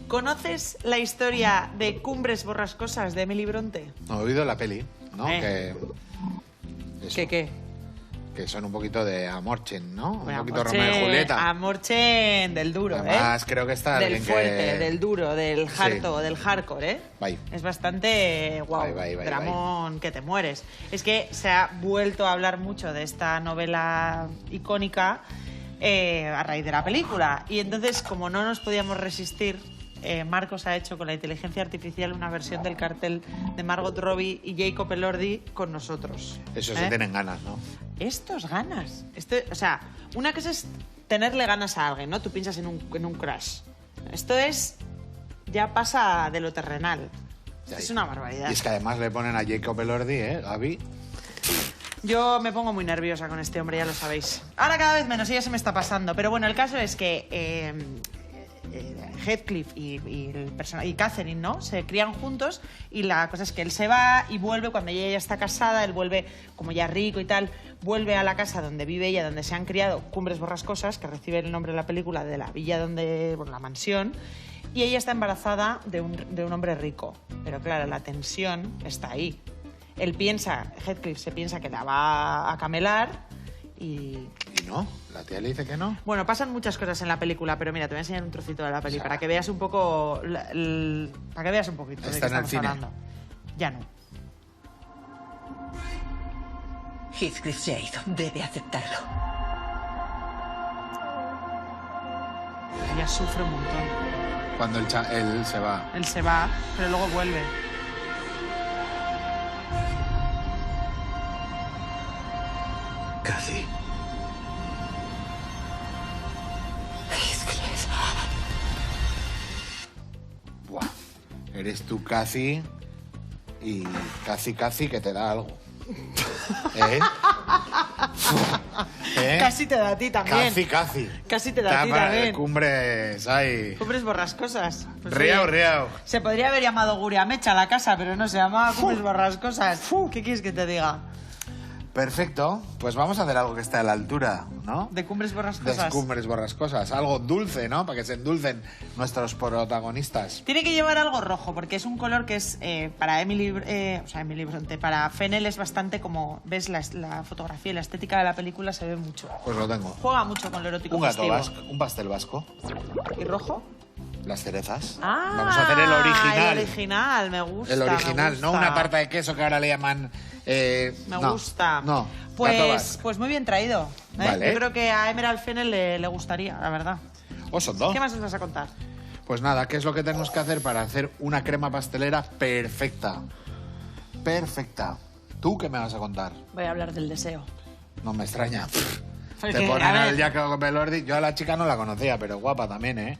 ¿Conoces la historia de Cumbres Borrascosas de Emily Bronte? No, he oído la peli, ¿no? ¿Qué? Que son un poquito de Amorchen, ¿no? Bueno, un poquito Romeo y Julieta. Amorchen del duro, Además, creo que está del alguien fuerte, que... del duro, del harto, Sí. del hardcore, ¿eh? Bye. Es bastante guau, dramón que te mueres. Es que se ha vuelto a hablar mucho de esta novela icónica a raíz de la película. Y entonces, como no nos podíamos resistir, Marcos ha hecho con la inteligencia artificial una versión del cartel de Margot Robbie y Jacob Elordi con nosotros. Eso se tienen ganas, ¿no? Estos ganas. O sea, una cosa es tenerle ganas a alguien, ¿no? Tú piensas en un crush. Esto es... ya pasa de lo terrenal. Es una barbaridad. Y es que además le ponen a Jacob Elordi, Gaby. Yo me pongo muy nerviosa con este hombre, ya lo sabéis. Ahora cada vez menos, y ya se me está pasando. Pero bueno, el caso es que Heathcliff y Catherine, ¿no? Se crían juntos y la cosa es que él se va y vuelve cuando ella ya está casada, él vuelve como ya rico y tal, vuelve a la casa donde vive ella, donde se han criado, Cumbres Borrascosas, que recibe el nombre de la película de la villa donde, bueno, la mansión, y ella está embarazada de un hombre rico. Pero claro, la tensión está ahí. Heathcliff se piensa que la va a camelar y no, la tía le dice que no. Bueno, pasan muchas cosas en la película, pero mira, te voy a enseñar un trocito de la peli para que veas un poco, para que veas un poquito de qué estamos hablando. Ya no. Heathcliff se ha ido, debe aceptarlo. Ella sufre un montón. Cuando él se va. Él se va, pero luego vuelve. Cathy. Buah. Eres tú, Cathy, y Cathy que te da algo. ¿Eh? Casi te da a ti también. Cathy. Casi te da a ti también. Cumbres, ay. Cumbres Borrascosas. Pues Riao. Se podría haber llamado Guria Mecha la casa, pero no, se llamaba Cumbres Borrascosas. ¿Qué quieres que te diga? Perfecto, pues vamos a hacer algo que esté a la altura, ¿no? De Cumbres Borrascosas. De Cumbres Borrascosas, algo dulce, ¿no? Para que se endulcen nuestros protagonistas. Tiene que llevar algo rojo, porque es un color que es para Emily Bronte, para Fennel es bastante como, ves la fotografía y la estética de la película se ve mucho. Pues lo tengo. Juega mucho con lo erótico Un gato festivo. vasco, un pastel vasco. ¿Y rojo? Las cerezas. Ah, vamos a hacer el original. El original, me gusta. El original, me gusta. no una tarta de queso que ahora le llaman... me gusta. No, gato vasco. Pues muy bien traído. Vale. Yo creo que a Emerald Fennel le gustaría, la verdad. Osondo. ¿Qué más nos vas a contar? Pues nada, ¿qué es lo que tenemos que hacer para hacer una crema pastelera perfecta? Perfecta. ¿Tú qué me vas a contar? Voy a hablar del deseo. No me extraña. Porque, Te ponen a ver, al Jacob Elordi. Yo a la chica no la conocía, pero guapa también, ¿eh?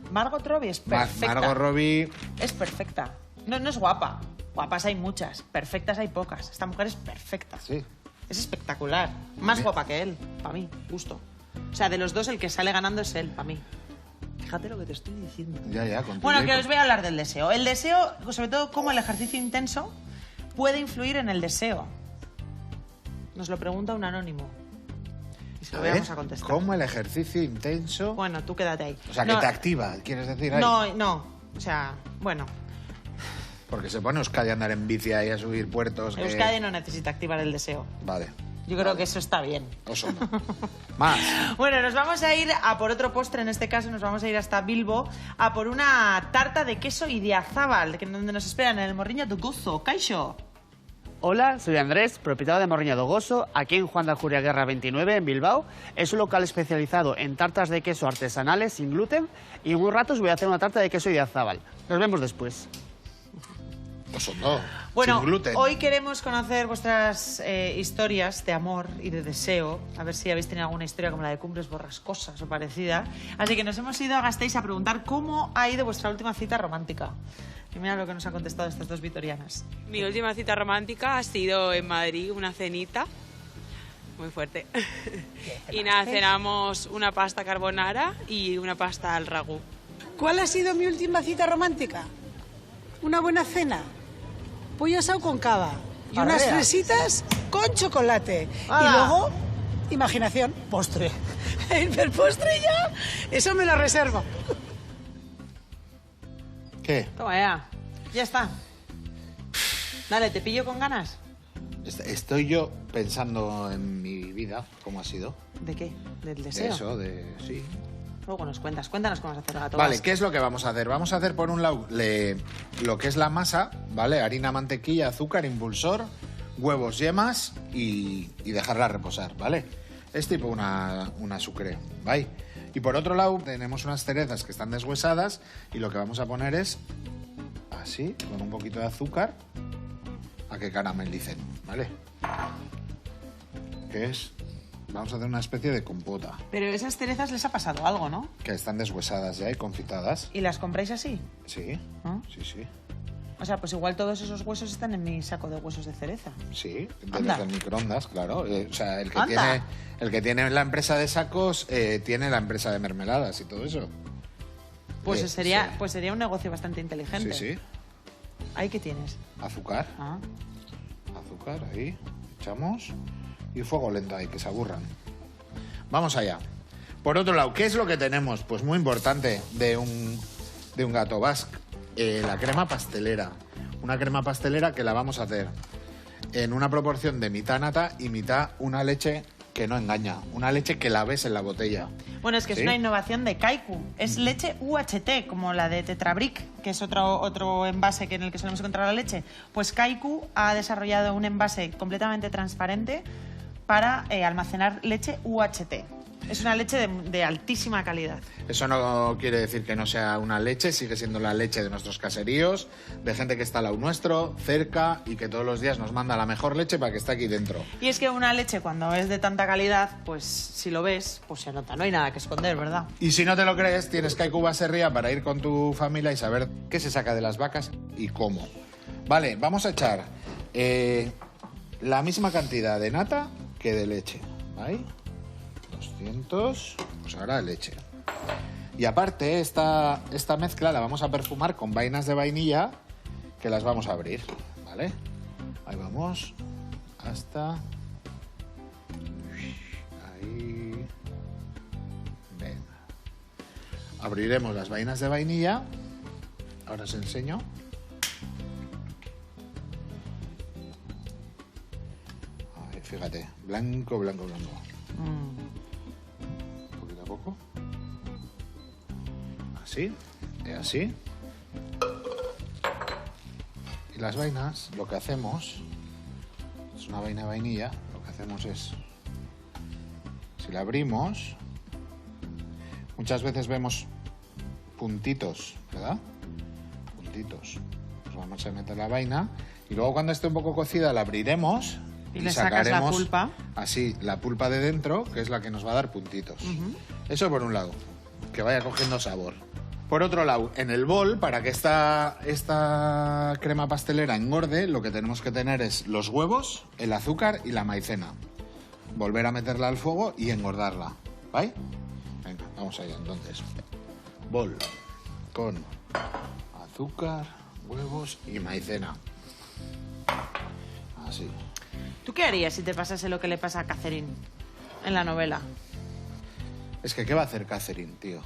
Margot Robbie es perfecta. Margot Robbie... Es perfecta. No es guapa. Guapas hay muchas. Perfectas hay pocas. Esta mujer es perfecta. Sí. Es espectacular. Más guapa que él, para mí. Gusto. O sea, de los dos el que sale ganando es él, para mí. Fíjate lo que te estoy diciendo. Ya, contigo. Bueno, que os voy a hablar del deseo. El deseo, sobre todo cómo el ejercicio intenso puede influir en el deseo. Nos lo pregunta un anónimo. Y se lo vamos a contestar. ¿Cómo el ejercicio intenso? Bueno, tú quédate ahí. O sea, que te activa, ¿quieres decir? Ahí? No. O sea, bueno. Porque se pone Euskadi a andar en bici ahí a subir puertos. Euskadi no necesita activar el deseo. Vale. Yo creo que eso está bien. Oso no. Más. Bueno, nos vamos a ir a por otro postre, en este caso nos vamos a ir hasta Bilbo, a por una tarta de queso idiazábal, donde nos esperan en el Morriño do Gozo. Caixo. Hola, soy Andrés, propietario de Morriño do Gozo, aquí en Juan de Aljuria Guerra 29, en Bilbao. Es un local especializado en tartas de queso artesanales sin gluten y en un rato os voy a hacer una tarta de queso idiazábal. Nos vemos después. Oso no. Bueno, sin gluten. hoy queremos conocer vuestras historias de amor y de deseo, a ver si habéis tenido alguna historia como la de Cumbres Borrascosas o parecida. Así que nos hemos ido a Gasteiz a preguntar cómo ha ido vuestra última cita romántica. Y mira lo que nos han contestado estas dos vitorianas. Mi última cita romántica ha sido en Madrid, una cenita muy fuerte. Y nada, cenamos una pasta carbonara y una pasta al ragú. ¿Cuál ha sido mi última cita romántica? Una buena cena, pollo asado con cava y unas Arrea. fresitas con chocolate. ¡Hala! Y luego, imaginación, postre. El postre ya, eso me lo reservo. ¿Qué? Toma ya. Ya está. Dale, ¿te pillo con ganas? Estoy yo pensando en mi vida, cómo ha sido. ¿De qué? ¿Del De deseo? eso, sí. Luego nos cuentas. Cuéntanos cómo vas a hacer gato. Vale, ¿qué es lo que vamos a hacer? Vamos a hacer por un lado lo que es la masa, ¿vale? Harina, mantequilla, azúcar, impulsor, huevos, yemas y dejarla reposar, ¿vale? Es tipo una sucre, ¿vale? Y por otro lado tenemos unas cerezas que están deshuesadas y lo que vamos a poner es así, con un poquito de azúcar, a que caramelicen, ¿vale? Que es... Vamos a hacer una especie de compota, Pero esas cerezas les ha pasado algo, ¿no? que están deshuesadas ya y confitadas. ¿Y las compráis así? Sí, ¿Ah? sí. O sea, pues igual todos esos huesos están en mi saco de huesos de cereza. Sí, Anda. desde el microondas, claro. O sea, el Anda. que tiene la empresa de sacos tiene la empresa de mermeladas y todo eso. Pues Sí. sería un negocio bastante inteligente. Sí. ¿Ahí qué tienes? Azúcar, Ah. azúcar, ahí. Echamos. Y fuego lento ahí, que se aburran. Vamos allá. Por otro lado, ¿qué es lo que tenemos? Pues muy importante de un gato basque. La crema pastelera. Una crema pastelera que la vamos a hacer en una proporción de mitad nata y mitad una leche que no engaña. Una leche que la ves en la botella. Bueno, es que ¿Sí? es una innovación de Kaiku. Es leche UHT, como la de Tetrabric, que es otro envase en el que solemos encontrar la leche. Pues Kaiku ha desarrollado un envase completamente transparente para almacenar leche UHT. Es una leche de altísima calidad. Eso no quiere decir que no sea una leche, sigue siendo la leche de nuestros caseríos, de gente que está al lado nuestro, cerca y que todos los días nos manda la mejor leche para que esté aquí dentro. Y es que una leche, cuando es de tanta calidad, pues si lo ves, pues se nota. No hay nada que esconder, ¿verdad? Y si no te lo crees, tienes Kaiku Baserría para ir con tu familia y saber qué se saca de las vacas y cómo. Vale, vamos a echar la misma cantidad de nata que de leche, ¿vale? 200, pues ahora leche. Y aparte, esta mezcla la vamos a perfumar con vainas de vainilla que las vamos a abrir, ¿vale? Ahí vamos, hasta... Ahí... Venga. Abriremos las vainas de vainilla. Ahora os enseño. Ahí, fíjate, blanco, blanco, blanco. Poquito a poco. Así, y así. Y las vainas, lo que hacemos, es una vaina de vainilla, lo que hacemos es, si la abrimos, muchas veces vemos puntitos, ¿verdad? Puntitos. Pues vamos a meter la vaina y luego cuando esté un poco cocida la abriremos Y le sacas la pulpa. así la pulpa de dentro, que es la que nos va a dar puntitos. Eso por un lado, que vaya cogiendo sabor. Por otro lado, en el bol, para que esta crema pastelera engorde, lo que tenemos que tener es los huevos, el azúcar y la maicena. Volver a meterla al fuego y engordarla, ¿vale? Venga, vamos allá entonces. Bol con azúcar, huevos y maicena. Así. ¿Tú qué harías si te pasase lo que le pasa a Catherine en la novela? Es que, ¿qué va a hacer Catherine, tío?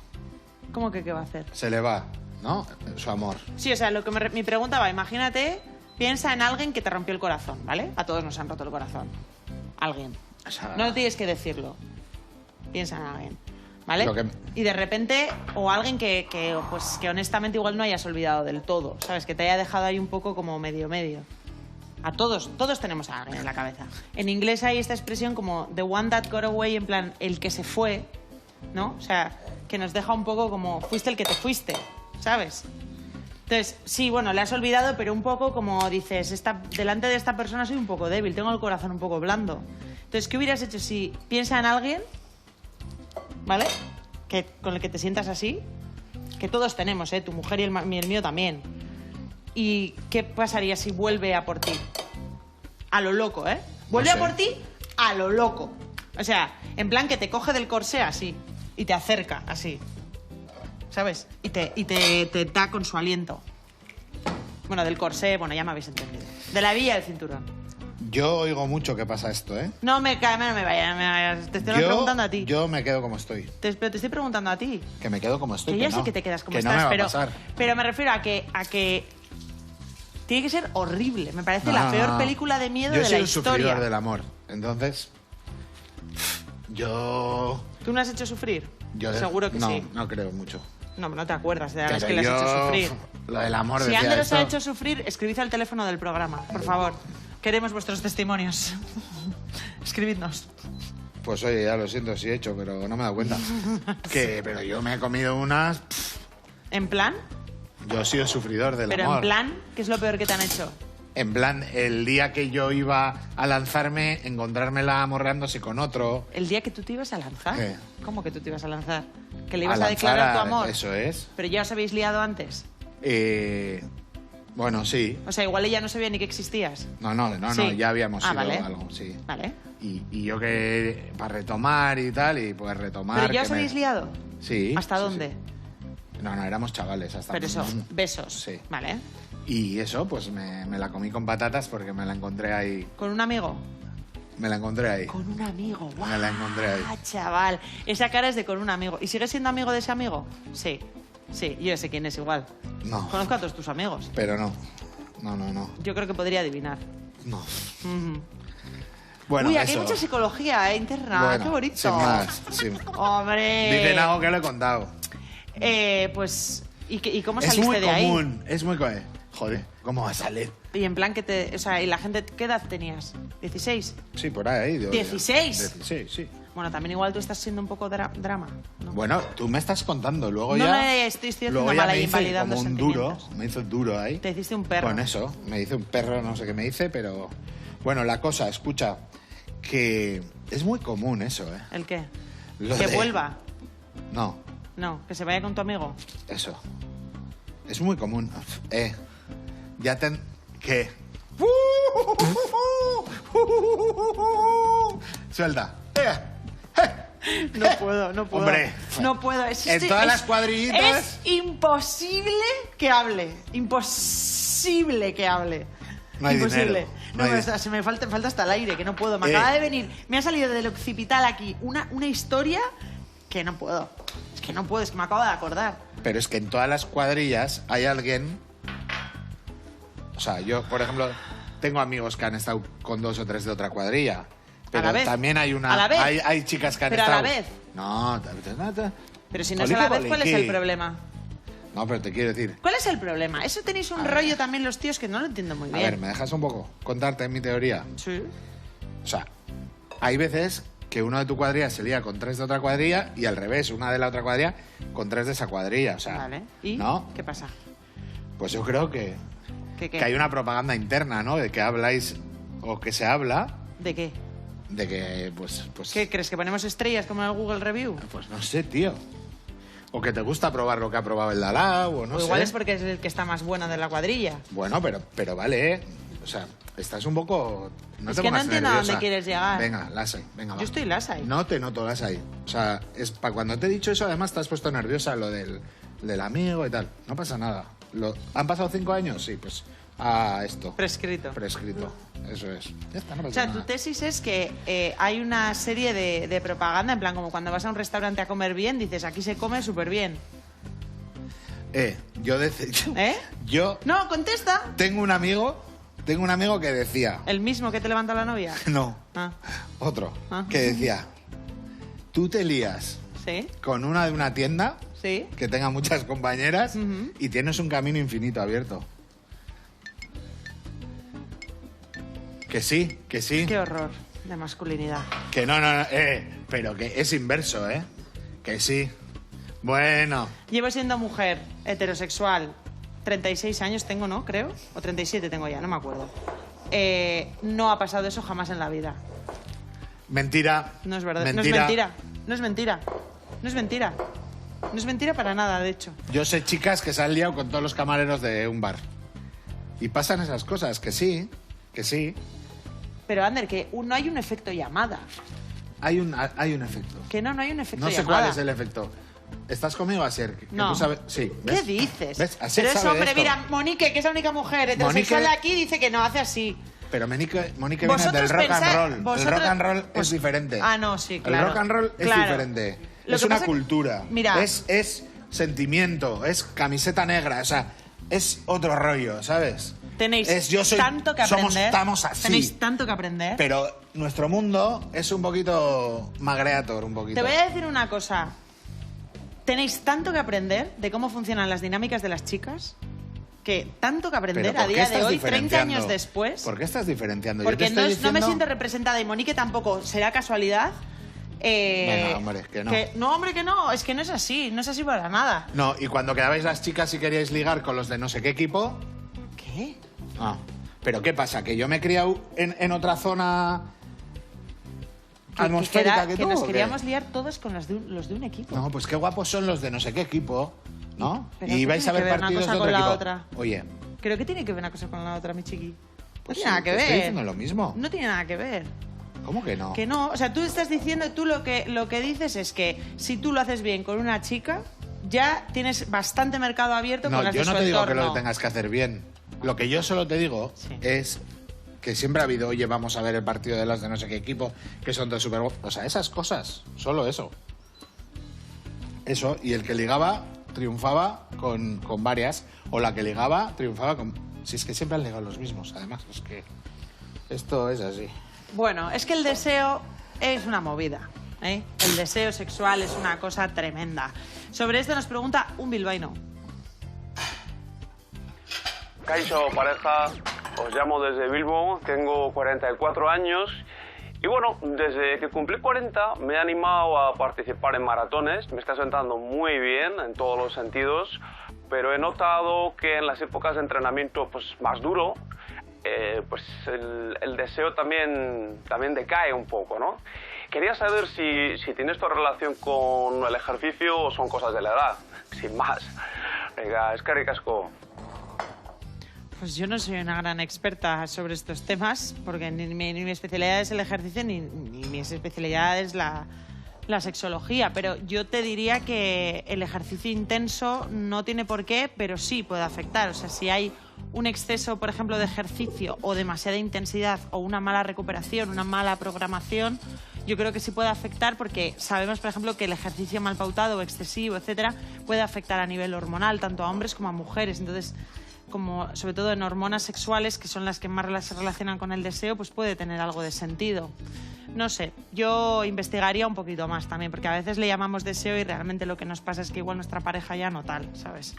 ¿Cómo que qué va a hacer? Se le va, ¿no? Su amor. Sí, o sea, mi pregunta va, imagínate, piensa en alguien que te rompió el corazón, ¿vale? A todos nos han roto el corazón. Alguien. O sea, No tienes que decirlo. Piensa en alguien, ¿vale? Lo que- Y de repente, o alguien que honestamente igual no hayas olvidado del todo, ¿sabes? Que te haya dejado ahí un poco como medio. A todos tenemos a alguien en la cabeza. En inglés hay esta expresión como the one that got away, en plan, el que se fue, ¿no? O sea, que nos deja un poco como fuiste el que te fuiste, ¿sabes? Entonces, sí, bueno, le has olvidado, pero un poco como dices, delante de esta persona soy un poco débil, tengo el corazón un poco blando. Entonces, ¿qué hubieras hecho si piensa en alguien, ¿vale? Con el que te sientas así, que todos tenemos, ¿eh? Tu mujer y el mío también. ¿Y qué pasaría si vuelve a por ti? A lo loco, ¿eh? Vuelve No a sé. por ti a lo loco. O sea, en plan que te coge del corsé así y te acerca así. ¿sabes? Y te da con su aliento. Bueno, del corsé, bueno, ya me habéis entendido. De la villa del cinturón. Yo oigo mucho que pasa esto, ¿eh? No me vayas. Te estoy preguntando a ti. Yo me quedo como estoy. Pero te estoy preguntando a ti. Que me quedo como estoy. Que ya no. sé que te quedas como que estás, no me va a pasar. pero me refiero a que tiene que ser horrible. Me parece la peor película de miedo de la historia. Yo soy un sufridor del amor. Entonces, yo... ¿Tú no has hecho sufrir? Seguro que sí. No creo mucho. No, no te acuerdas de la vez Pero que le has yo, hecho sufrir. Lo del amor, Si decía Ander os esto. ha hecho sufrir, escribid al teléfono del programa, por favor. Queremos vuestros testimonios. Escribidnos. Pues oye, ya lo siento si he hecho, pero no me he dado cuenta. Pero yo me he comido unas... ¿En plan? Yo he sido sufridor del Pero amor. en plan, ¿qué es lo peor que te han hecho? En plan, el día que yo iba a lanzarme, encontrármela amorrándose con otro... ¿El día que tú te ibas a lanzar? ¿Qué? ¿Cómo que tú te ibas a lanzar? ¿Que le ibas a lanzar declarar tu amor? Eso es. ¿Pero ya os habéis liado antes? Bueno, sí. O sea, igual ella no sabía ni que existías. No, Sí. ya habíamos ido vale. algo, sí. Vale. Y yo que... Para retomar y tal, y pues retomar... ¿Pero ya que os habéis liado? Sí. ¿Hasta sí, dónde? sí. No, éramos chavales hasta... Pero eso, besos. Sí. Vale. Y eso, pues me la comí con patatas porque me la encontré ahí. ¿Con un amigo? Me la encontré ahí. Con un amigo, guau. Me la encontré ahí. Ah, chaval. Esa cara es de con un amigo. ¿Y sigues siendo amigo de ese amigo? Sí. Sí, yo sé quién es igual. No. Conozco a todos tus amigos. Pero no. No. Yo creo que podría adivinar. No. Ujú. Bueno, Uy, aquí eso. hay mucha psicología, interna. Bueno, Qué bonito. sin más, sí. Hombre. Dicen algo que lo he contado. Pues... ¿Y cómo Es saliste muy de ahí? común. Es muy común. Joder, ¿cómo va a salir? Y en plan que te... O sea, ¿y la gente qué edad tenías? ¿16? Sí, por ahí. ¿16? 16, sí. Bueno, también igual tú estás siendo un poco drama, ¿no? Bueno, tú me estás contando, luego No, ya... no, estoy haciendo luego ya mal ahí, me hice invalidando como un duro, sentimientos. me hizo duro ahí. Te hiciste un perro. Con eso, me hice un perro, no sé qué me hice, pero... Bueno, la cosa, escucha, que es muy común eso, ¿eh? ¿El qué? Lo ¿Que de- vuelva? No, No, que se vaya con tu amigo. eso. Es muy común. Ya ¿Qué? Suelta. No puedo. Hombre. No puedo. En todas las cuadrillitas- Es imposible que hable. Imposible que hable. No hay Imposible. dinero, no hay se me falta hasta el aire, que no puedo. Me Eh. acaba de venir. Me ha salido del occipital aquí una historia que no puedo. Es que no puedo, es que me acabo de acordar. Pero es que en todas las cuadrillas hay alguien... O sea, yo, por ejemplo, tengo amigos que han estado con 2 o 3 de otra cuadrilla. Pero la vez. también hay una... ¿A la vez? Hay chicas que han Pero a la estado... vez. No, Pero si no es a la vez, ¿cuál es el problema? No, pero te quiero decir... ¿Cuál es el problema? Eso tenéis un rollo también los tíos que no lo entiendo muy A bien. ver, ¿me dejas un poco contarte mi teoría? Sí. O sea, hay veces que uno de tu cuadrilla se lía con 3 de otra cuadrilla y al revés, una de la otra cuadrilla con 3 de esa cuadrilla. O sea, Vale. ¿Y ¿no? qué pasa? Pues yo creo que ¿Qué? hay una propaganda interna, ¿no? De que habláis o que se habla ¿De qué? de que, pues ¿Qué crees? ¿Que ponemos estrellas como en el Google Review? Pues no sé, tío. O que te gusta probar lo que ha probado el Dalao, o no o sé. igual es porque es el que está más bueno de la cuadrilla. Bueno, pero vale, ¿eh? O sea, estás un poco... Es te que no pongas entiendo a dónde nerviosa. quieres llegar. Venga, Lasai, venga, va. Yo estoy lasa ahí. No te noto Lasai. O sea, es para cuando te he dicho eso, además te has puesto nerviosa lo del amigo y tal. No pasa nada. ¿Han pasado 5 años? Sí, pues esto. Prescrito. Prescrito. Eso es. Ya está, no O pasa sea, nada. tu tesis es que hay una serie de propaganda, en plan, como cuando vas a un restaurante a comer bien, dices, aquí se come súper bien. ¿Eh? Yo No, contesta. tengo un amigo que decía... ¿El mismo que te levanta la novia? No, Ah, otro. Ah. Que decía, tú te lías ¿sí? con una de una tienda ¿Sí? que tenga muchas compañeras Ujú. y tienes un camino infinito abierto. Que sí, que sí. Qué horror de masculinidad. Que no, pero que es inverso, ¿eh? Que sí. Bueno, Llevo siendo mujer heterosexual 36 años tengo, ¿no? Creo. O 37 tengo ya, no me acuerdo. No ha pasado eso jamás en la vida. mentira. No es verdad. No es mentira. No es mentira. No es mentira. No es mentira para nada, de hecho. Yo sé chicas que se han liado con todos los camareros de un bar. Y pasan esas cosas, que sí, que sí. Pero, Ander, que no hay un efecto llamada. Hay un efecto. Que no hay un efecto No sé llamada. cuál es el efecto. ¿Estás conmigo, Asier? Que No. tú sabes... Sí, ¿ves? ¿Qué dices? ¿Ves? Asier Pero es sabe hombre, esto. mira, Monique, que es la única mujer heterosexual de Monique- aquí, dice que no, hace así. Pero Monique viene Vosotros del rock pensáis- and roll. El vosotros- rock and roll pues- es diferente. Ah, no, sí, claro. El rock and roll es Claro. diferente. Lo Es que una pasa que- cultura. Mira. Es sentimiento, es camiseta negra, o sea, es otro rollo, ¿sabes? Tenéis Yo soy- tanto que aprender. Estamos así. Tenéis tanto que aprender. Pero nuestro mundo es un poquito magreator, un poquito. Te voy a decir una cosa. Tenéis tanto que aprender de cómo funcionan las dinámicas de las chicas, que tanto que aprender Pero ¿por a qué día de estás hoy, 30 diferenciando? años después. ¿Por qué estás diferenciando? Yo te Porque estoy no me diciendo- siento representada y Monique tampoco. ¿Será casualidad? Venga, hombre, que no. No, hombre, que no. Es que no es así. No es así para nada. No, y cuando quedabais las chicas y queríais ligar con los de no sé qué equipo... ¿Qué? Ah, pero ¿qué pasa? ¿Que yo me he criado en otra zona atmosférica que tú? nos ¿o qué? queríamos liar todos con los de un equipo. No, pues qué guapos son los de no sé qué equipo, ¿no? Pero Y ¿qué vais a tiene que ver ver una partidos cosa de con otro la equipo. otra? Oye, Creo que tiene que ver una cosa con la otra, mi chiqui. pues no tiene nada que te ver. estoy diciendo lo mismo. No tiene nada que ver. ¿Cómo que no? Que no, o sea, tú estás diciendo, tú lo que dices es que si tú lo haces bien con una chica, ya tienes bastante mercado abierto No, con las yo de no su te digo que entorno. lo tengas que hacer bien. Lo que yo solo te digo Sí. es que siempre ha habido, oye, vamos a ver el partido de las de no sé qué equipo, que son todos súper... O sea, esas cosas, solo eso. Eso, y el que ligaba triunfaba con varias, o la que ligaba triunfaba con... Si es que siempre han ligado los mismos, además, es que esto es así. Bueno, es que el deseo es una movida, ¿eh? El deseo sexual es una cosa tremenda. Sobre esto nos pregunta un bilbaíno. Kaixo, pareja, os llamo desde Bilbo, tengo 44 años y bueno, desde que cumplí 40 me he animado a participar en maratones, me está sentando muy bien en todos los sentidos, pero he notado que en las épocas de entrenamiento pues, más duro, pues el deseo también decae un poco, ¿no? Quería saber si tiene esto relación con el ejercicio o son cosas de la edad, sin más. Venga, eskerrik asko. Pues yo no soy una gran experta sobre estos temas, porque ni mi especialidad es el ejercicio, ni mi especialidad es la sexología, pero yo te diría que el ejercicio intenso no tiene por qué, pero sí puede afectar. O sea, si hay un exceso, por ejemplo, de ejercicio o demasiada intensidad o una mala recuperación, una mala programación, yo creo que sí puede afectar porque sabemos, por ejemplo, que el ejercicio mal pautado o excesivo, etcétera, puede afectar a nivel hormonal, tanto a hombres como a mujeres. Entonces, como sobre todo en hormonas sexuales, que son las que más se relacionan con el deseo, pues puede tener algo de sentido. No sé, yo investigaría un poquito más también, porque a veces le llamamos deseo y realmente lo que nos pasa es que igual nuestra pareja ya no tal, ¿sabes?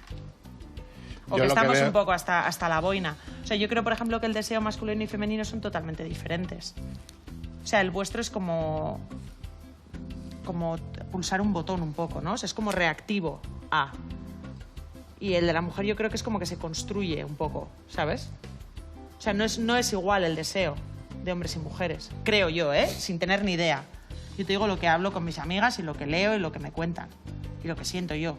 O Yo que lo que estamos veo- un poco hasta la boina. O sea, yo creo, por ejemplo, que el deseo masculino y femenino son totalmente diferentes. O sea, el vuestro es como pulsar un botón un poco, ¿no? O sea, es como reactivo a... Y el de la mujer yo creo que es como que se construye un poco, ¿sabes? O sea, no es igual el deseo de hombres y mujeres, creo yo, ¿eh? Sin tener ni idea. Yo te digo lo que hablo con mis amigas y lo que leo y lo que me cuentan. Y lo que siento yo.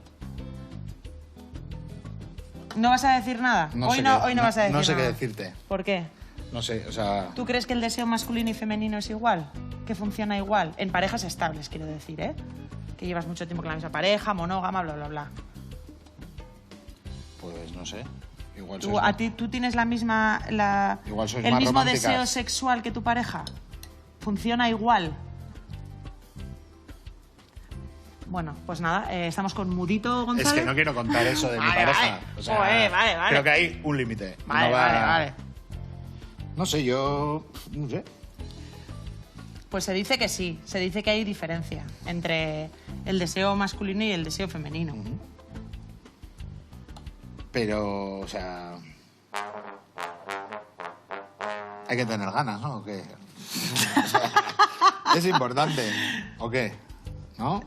¿No vas a decir nada? Hoy no vas a decir nada. No sé qué decirte. ¿Por qué? No sé, o sea... ¿Tú crees que el deseo masculino y femenino es igual? ¿Que funciona igual? En parejas estables, quiero decir, ¿eh? Que llevas mucho tiempo con la misma pareja, monógama, bla, bla, bla. Pues no sé. Igual ¿Tú tienes la misma... Igual sois el más mismo románticas. deseo sexual que tu pareja? ¿Funciona igual? Bueno, pues nada, estamos con Mudito González. Es que no quiero contar eso de mi Vale, pareja. vale. O sea, Joder, vale. Creo que hay un límite. Vale, No va- vale. No sé, yo... No sé. Pues se dice que sí, se dice que hay diferencia entre el deseo masculino y el deseo femenino. Pero, o sea... Hay que tener ganas, ¿no? ¿O qué? O sea, es importante. ¿O qué? ¿No?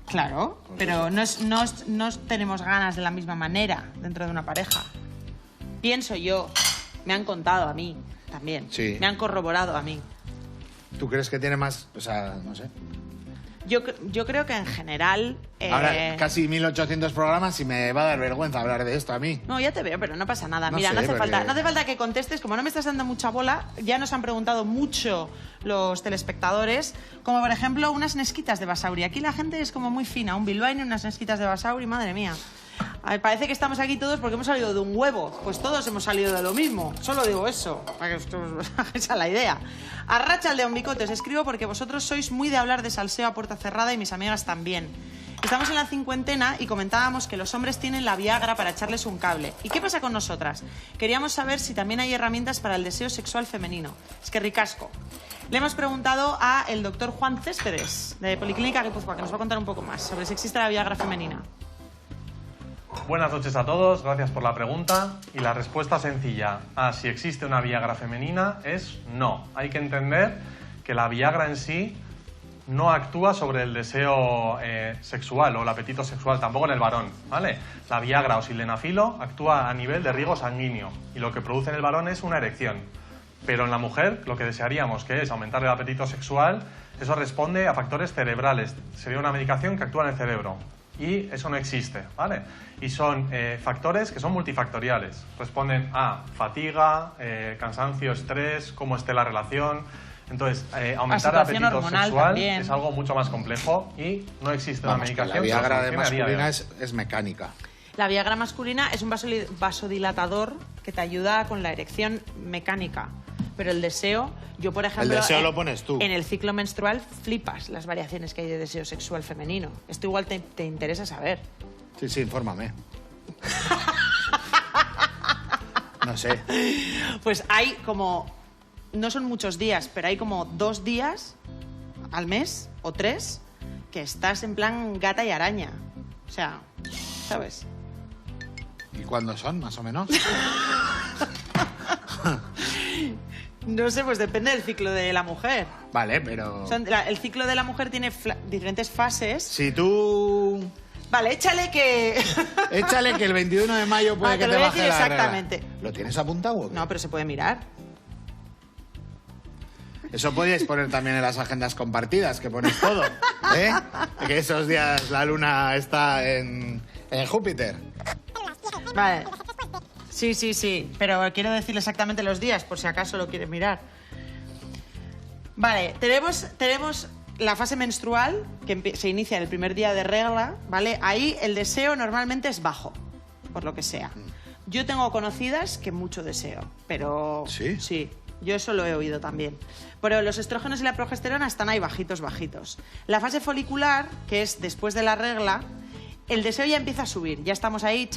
Claro, pero no tenemos ganas de la misma manera dentro de una pareja. Pienso yo, me han contado a mí también, Sí. me han corroborado a mí. ¿Tú crees que tiene más...? O sea, no sé. Yo creo que en general... Ahora, casi 1800 programas y me va a dar vergüenza hablar de esto a mí. No, ya te veo, pero no pasa nada. No Mira, sé, no hace porque- falta que contestes. Como no me estás dando mucha bola, ya nos han preguntado mucho los telespectadores, como por ejemplo unas nesquitas de Basauri. Aquí la gente es como muy fina, un bilbaíno, unas nesquitas de Basauri, madre mía. A ver, parece que estamos aquí todos porque hemos salido de un huevo. Pues todos hemos salido de lo mismo. Solo digo eso, para que os hagáis a la idea. A Rachaldeón Bicote os escribo porque vosotros sois muy de hablar de salseo a puerta cerrada y mis amigas también. Estamos en la cincuentena y comentábamos que los hombres tienen la Viagra para echarles un cable. ¿Y qué pasa con nosotras? Queríamos saber si también hay herramientas para el deseo sexual femenino. Es que ricasco. Le hemos preguntado a el doctor Juan Céspedes, de Policlínica Guipúzcoa, que nos va a contar un poco más sobre si existe la Viagra femenina. Buenas noches a todos, gracias por la pregunta. Y la respuesta sencilla a si existe una Viagra femenina es no. Hay que entender que la Viagra en sí no actúa sobre el deseo sexual o el apetito sexual, tampoco en el varón, ¿vale? La Viagra o sildenafilo actúa a nivel de riego sanguíneo y lo que produce en el varón es una erección. Pero en la mujer lo que desearíamos, que es aumentar el apetito sexual, eso responde a factores cerebrales. Sería una medicación que actúa en el cerebro. Y eso no existe, ¿vale? Y son factores que son multifactoriales. Responden a fatiga, cansancio, estrés, cómo esté la relación. Entonces, aumentar el situación apetito hormonal sexual también. es algo mucho más complejo y no existe una Vamos, que medicación la Viagra que de lo solucione a día de masculina hoy. es mecánica. La Viagra masculina es un vasodilatador que te ayuda con la erección mecánica. Pero el deseo, yo por ejemplo... El deseo lo pones tú. En el ciclo menstrual flipas las variaciones que hay de deseo sexual femenino. Esto igual te interesa saber. Sí, sí, infórmame. No sé. Pues hay como... No son muchos días, pero hay como 2 días al mes o 3 que estás en plan gata y araña. O sea, ¿sabes? ¿Y cuándo son, más o menos? No sé, pues depende del ciclo de la mujer. Vale, pero... El ciclo de la mujer tiene diferentes fases. Si tú... Vale, échale que... Échale que el 21 de mayo puede Ah, que te te lo voy a baje decir la regla. exactamente. ¿Lo tienes apuntado o qué? No, pero se puede mirar. Eso podríais poner también en las agendas compartidas, que pones todo, ¿eh? Que esos días la luna está en Júpiter. Vale. Sí, sí, sí. Pero quiero decirle exactamente los días, por si acaso lo quieres mirar. Vale, tenemos la fase menstrual, que se inicia el primer día de regla, ¿vale? Ahí el deseo normalmente es bajo, por lo que sea. Yo tengo conocidas que mucho deseo, pero... ¿Sí? Sí, yo eso lo he oído también. Pero los estrógenos y la progesterona están ahí bajitos, bajitos. La fase folicular, que es después de la regla, el deseo ya empieza a subir. Ya estamos ahí,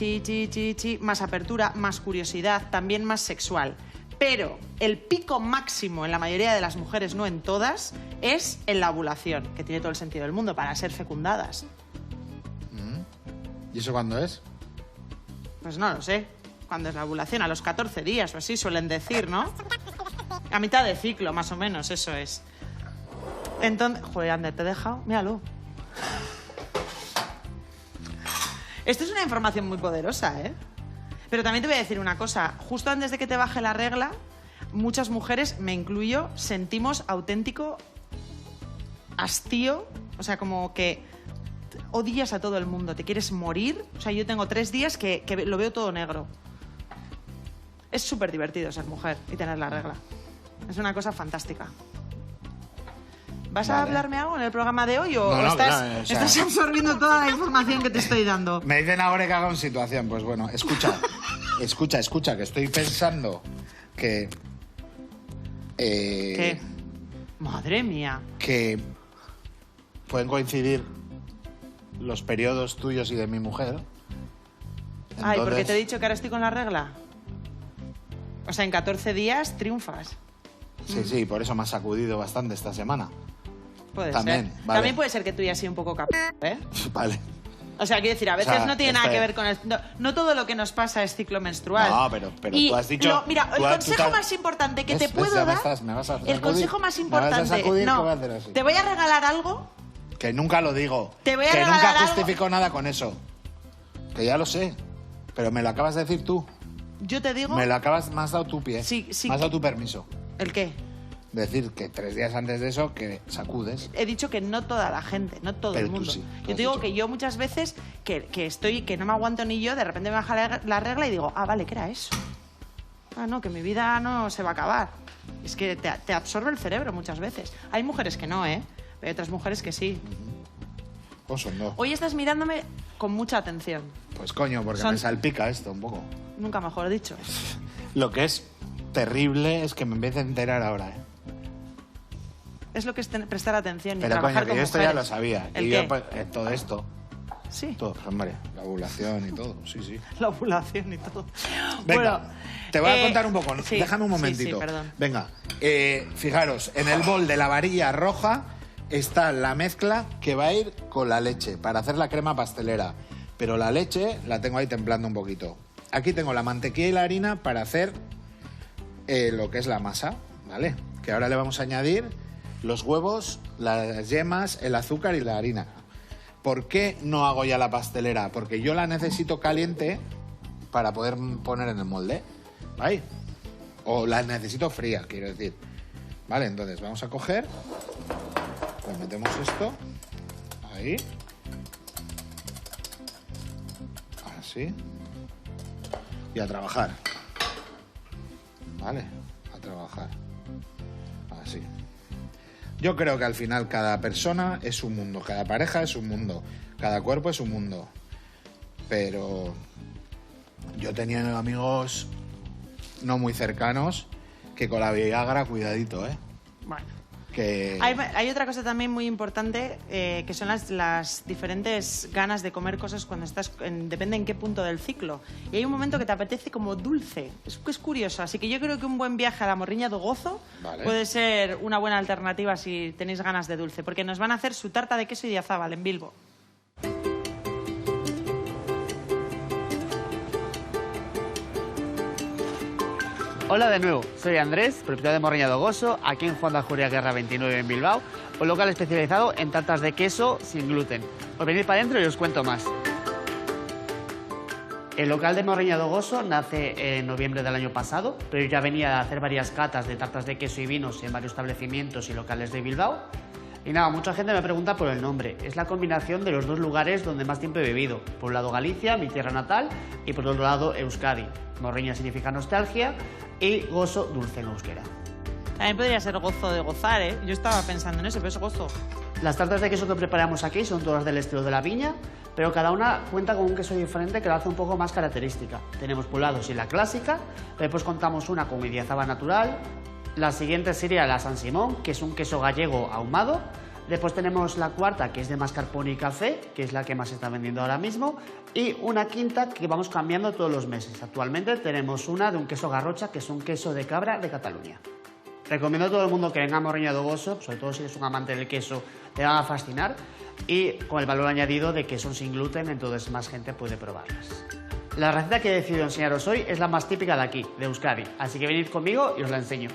más apertura, más curiosidad, también más sexual. Pero el pico máximo en la mayoría de las mujeres, no en todas, es en la ovulación, que tiene todo el sentido del mundo para ser fecundadas. ¿Y eso cuándo es? Pues no lo sé. ¿Cuándo es la ovulación? A los 14 días o así suelen decir, ¿no? A mitad de ciclo, más o menos, eso es. Entonces... Joder, Ander, te he dejado. Míralo. Esto es una información muy poderosa, ¿eh? Pero también te voy a decir una cosa. Justo antes de que te baje la regla, muchas mujeres, me incluyo, sentimos auténtico hastío. O sea, como que odias a todo el mundo, te quieres morir. O sea, yo tengo 3 días que lo veo todo negro. Es súper divertido ser mujer y tener la regla. Es una cosa fantástica. ¿Vas a Vale. hablarme algo en el programa de hoy o No, estás, claro, o sea- estás absorbiendo toda la información que te estoy dando? Me dicen ahora que haga una situación. Pues bueno, escucha, escucha, que estoy pensando que... ¿Qué? Madre mía. Que pueden coincidir los periodos tuyos y de mi mujer. Ay, porque Entonces- te he dicho que ahora estoy con la regla. O sea, en 14 días triunfas. Sí, por eso me has sacudido bastante esta semana. Puede También, ser. vale. También puede ser que tú ya sido un poco ¿eh? Vale. O sea, quiero decir, a veces O sea, no tiene nada este- que ver con el... No todo lo que nos pasa es ciclo menstrual. No, pero Y tú has dicho... mira, el tú has- consejo tú te- más importante que ¿Ves? te ¿Ves? puedo Ya dar... me vas a el sacudir. consejo más Me vas a importante... sacudir, que No, voy a hacer así. te voy a regalar algo. Que nunca lo digo. Te voy a que regalar nunca algo. justifico nada con eso. Que ya lo sé. Pero me lo acabas de decir tú. Yo te digo... Me lo acabas... Me has dado tu pie. Sí, sí Me has dado que- tu permiso. ¿El qué? decir que 3 días antes de eso que sacudes. He dicho que no toda la gente, no todo el mundo. Sí, yo te digo que yo muchas veces que no me aguanto ni yo, de repente me baja la regla y digo, ah, vale, ¿qué era eso? Ah, no, que mi vida no se va a acabar. Es que te absorbe el cerebro muchas veces. Hay mujeres que no, ¿eh? Pero hay otras mujeres que sí. Pues no. Hoy estás mirándome con mucha atención. Pues coño, porque me salpica esto un poco. Nunca mejor dicho. Lo que es terrible es que me empiece a enterar ahora, ¿eh? Es lo que es prestar atención y Pero trabajar coño, que con yo esto ya mujeres. lo sabía. ¿El y qué? yo, pues, todo esto. Sí. Todo, hombre, la ovulación y todo, sí. La ovulación y todo. Venga, Bueno, te voy a contar un poco. sí, Déjame un momentito. Sí, perdón. Venga, fijaros, en el bol de la varilla roja está la mezcla que va a ir con la leche para hacer la crema pastelera. Pero la leche la tengo ahí templando un poquito. Aquí tengo la mantequilla y la harina para hacer lo que es la masa, ¿vale? Que ahora le vamos a añadir los huevos, las yemas, el azúcar y la harina. ¿Por qué no hago ya la pastelera? Porque yo la necesito caliente para poder poner en el molde, ¿vale? O la necesito fría, quiero decir. Vale, entonces vamos a coger, le metemos esto, ahí, así, y a trabajar. Vale, a trabajar, así. Yo creo que al final cada persona es un mundo, cada pareja es un mundo, cada cuerpo es un mundo. Pero yo tenía amigos no muy cercanos que con la Viagra, cuidadito, ¿eh? Bueno. Que... Hay otra cosa también muy importante, que son las diferentes ganas de comer cosas cuando estás, depende en qué punto del ciclo. Y hay un momento que te apetece como dulce. Es curioso, así que yo creo que un buen viaje a la Morriña do Gozo puede ser una buena alternativa si tenéis ganas de dulce, porque nos van a hacer su tarta de queso y diazábal en Bilbo. Hola de nuevo, soy Andrés, propietario de Morriña do Goso, aquí en Juan de Ajuria Guerra 29 en Bilbao, un local especializado en tartas de queso sin gluten. Os venid para adentro y os cuento más. El local de Morriña do Goso nace en noviembre del año pasado, pero yo ya venía a hacer varias catas de tartas de queso y vinos en varios establecimientos y locales de Bilbao. Y nada, mucha gente me pregunta por el nombre. Es la combinación de los dos lugares donde más tiempo he vivido. Por un lado Galicia, mi tierra natal, y por otro lado Euskadi. Morriña significa nostalgia y gozo, dulce en euskera. También podría ser gozo de gozar, ¿eh? Yo estaba pensando en eso, pero es gozo. Las tartas de queso que preparamos aquí son todas del estilo de la viña, pero cada una cuenta con un queso diferente que lo hace un poco más característica. Tenemos por un lado sí la clásica, después contamos una con idiazaba natural, la siguiente sería la San Simón, que es un queso gallego ahumado. Después tenemos la cuarta, que es de mascarpone y café, que es la que más se está vendiendo ahora mismo. Y una quinta que vamos cambiando todos los meses. Actualmente tenemos una de un queso garrocha, que es un queso de cabra de Cataluña. Recomiendo a todo el mundo que venga a Morriña do Goso, sobre todo si eres un amante del queso, te van a fascinar. Y con el valor añadido de que son sin gluten, entonces más gente puede probarlas. La receta que he decidido enseñaros hoy es la más típica de aquí, de Euskadi. Así que venid conmigo y os la enseño.